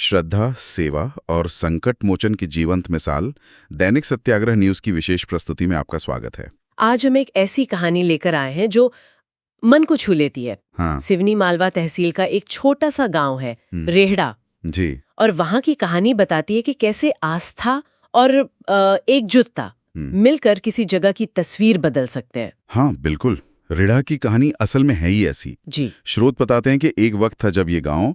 श्रद्धा, सेवा और संकट मोचन की जीवंत मिसाल दैनिक सत्याग्रह न्यूज की विशेष प्रस्तुति में आपका स्वागत है। आज हम एक ऐसी कहानी लेकर आए हैं जो मन को छू लेती है। हाँ। सिवनी मालवा तहसील का एक छोटा सा गांव है, रेहड़ा। जी। और वहां की कहानी बताती है कि कैसे आस्था और एकजुटता मिलकर किसी जगह की तस्वीर बदल सकते हैं। हाँ बिल्कुल, रेड़ा की कहानी असल में है ही ऐसी। जी। स्रोत बताते हैं कि एक वक्त था जब ये गांव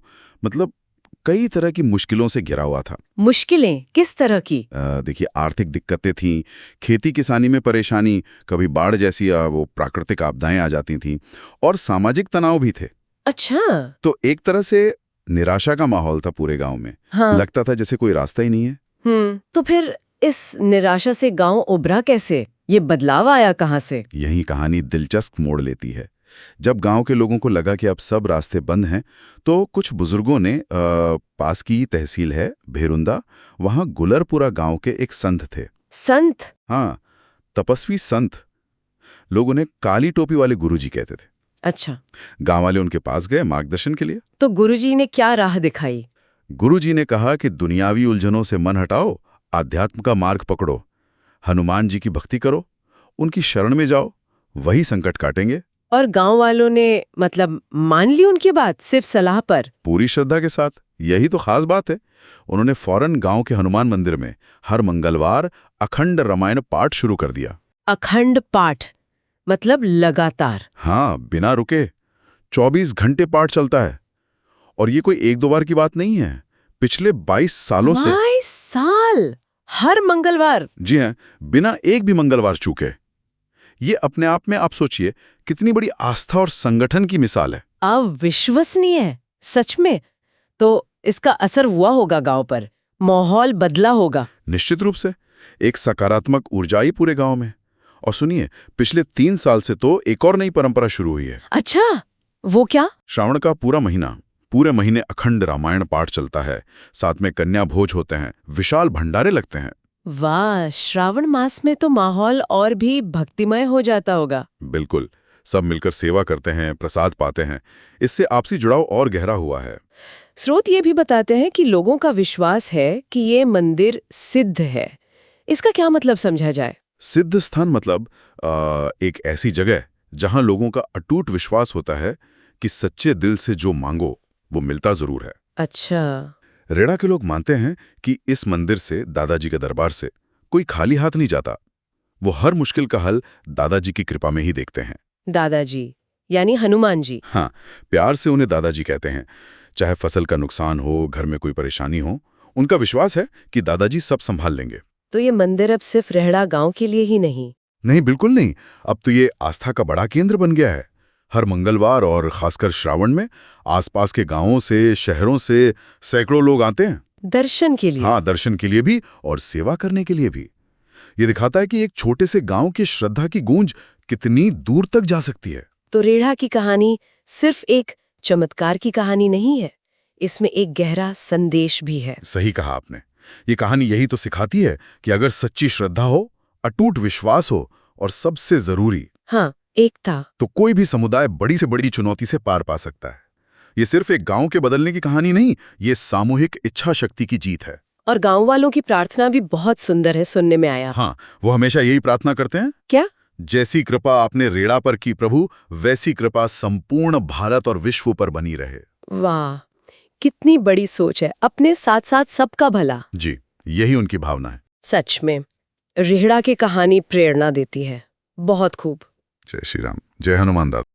कई तरह की मुश्किलों से घिरा हुआ था। मुश्किलें किस तरह की? देखिए, आर्थिक दिक्कतें थीं, खेती किसानी में परेशानी, कभी बाढ़ जैसी वो प्राकृतिक आपदाएं आ जाती थीं और सामाजिक तनाव भी थे। अच्छा। तो एक तरह से निराशा का माहौल था पूरे गांव में। हाँ। लगता था जैसे कोई रास्ता ही नहीं है। तो फिर इस निराशा से गांव उभरा कैसे? ये बदलाव आया कहाँ से? यही कहानी दिलचस्प मोड़ लेती है। जब गांव के लोगों को लगा कि अब सब रास्ते बंद हैं, तो कुछ बुजुर्गों ने पास की तहसील है भेरुंदा, वहां गुलरपुरा गांव के एक संत थे। संत? हाँ, तपस्वी संत। लोग उन्हें काली टोपी वाले गुरुजी कहते थे। अच्छा। गांव वाले उनके पास गए मार्गदर्शन के लिए। तो गुरुजी ने क्या राह दिखाई? गुरुजी ने कहा कि दुनियावी उलझनों से मन हटाओ, आध्यात्म का मार्ग पकड़ो, हनुमान जी की भक्ति करो, उनकी शरण में जाओ, वही संकट काटेंगे। और गांव वालों ने मान ली उनकी बात, सिर्फ सलाह पर? पूरी श्रद्धा के साथ। यही तो खास बात है। उन्होंने फौरन गांव के हनुमान मंदिर में हर मंगलवार अखंड रामायण पाठ शुरू कर दिया। अखंड पाठ मतलब लगातार? हाँ, बिना रुके 24 घंटे पाठ चलता है। और ये कोई एक दो बार की बात नहीं है, पिछले 22 सालों से। 22 साल हर मंगलवार? जी हाँ, बिना एक भी मंगलवार चूके। ये अपने आप में आप सोचिए कितनी बड़ी आस्था और संगठन की मिसाल है। अविश्वसनीय है सच में। तो इसका असर हुआ होगा गांव पर, माहौल बदला होगा। निश्चित रूप से एक सकारात्मक ऊर्जा आई पूरे गांव में। और सुनिए, पिछले 3 साल से तो एक और नई परंपरा शुरू हुई है। अच्छा, वो क्या? श्रावण का पूरे महीने अखंड रामायण पाठ चलता है, साथ में कन्या भोज होते हैं, विशाल भंडारे लगते हैं। वाह, श्रावण मास में तो माहौल और भी भक्तिमय हो जाता होगा। बिल्कुल, सब मिलकर सेवा करते हैं, प्रसाद पाते हैं। इससे आपसी जुड़ाव और गहरा हुआ है। स्रोत ये भी बताते हैं कि लोगों का विश्वास है कि ये मंदिर सिद्ध है। इसका क्या मतलब समझा जाए? सिद्ध स्थान एक ऐसी जगह जहां लोगों का अटूट विश्वास होता है कि सच्चे दिल से जो मांगो वो मिलता जरूर है। अच्छा। रेड़ा के लोग मानते हैं कि इस मंदिर से, दादाजी के दरबार से, कोई खाली हाथ नहीं जाता। वो हर मुश्किल का हल दादाजी की कृपा में ही देखते हैं। दादाजी यानी हनुमान जी? हाँ, प्यार से उन्हें दादाजी कहते हैं। चाहे फसल का नुकसान हो, घर में कोई परेशानी हो, उनका विश्वास है कि दादाजी सब संभाल लेंगे। तो ये मंदिर अब सिर्फ रेहड़ा गांव के लिए ही नहीं? नहीं, बिल्कुल नहीं। अब तो ये आस्था का बड़ा केंद्र बन गया है। हर मंगलवार और खासकर श्रावण में आसपास के गांवों से, शहरों से सैकड़ों लोग आते हैं। दर्शन के लिए? हाँ, दर्शन के लिए भी और सेवा करने के लिए भी। ये दिखाता है कि एक छोटे से गांव की श्रद्धा की गूंज कितनी दूर तक जा सकती है। तो रेड़ा की कहानी सिर्फ एक चमत्कार की कहानी नहीं है, इसमें एक गहरा संदेश भी है। सही कहा आपने। ये कहानी यही तो सिखाती है कि अगर सच्ची श्रद्धा हो, अटूट विश्वास हो और सबसे जरूरी, हाँ, एकता, तो कोई भी समुदाय बड़ी से बड़ी चुनौती से पार पा सकता है। ये सिर्फ एक गांव के बदलने की कहानी नहीं, ये सामूहिक इच्छा शक्ति की जीत है। और गांव वालों की प्रार्थना भी बहुत सुंदर है, सुनने में आया। हाँ, वो हमेशा यही प्रार्थना करते हैं। क्या? जैसी कृपा आपने रेड़ा पर की प्रभु, वैसी कृपा संपूर्ण भारत और विश्व पर बनी रहे। वाह, कितनी बड़ी सोच है, अपने साथ साथ सबका भला। जी, यही उनकी भावना है। सच में रेहड़ा की कहानी प्रेरणा देती है। बहुत खूब। जय श्री राम, जय हनुमान दादा।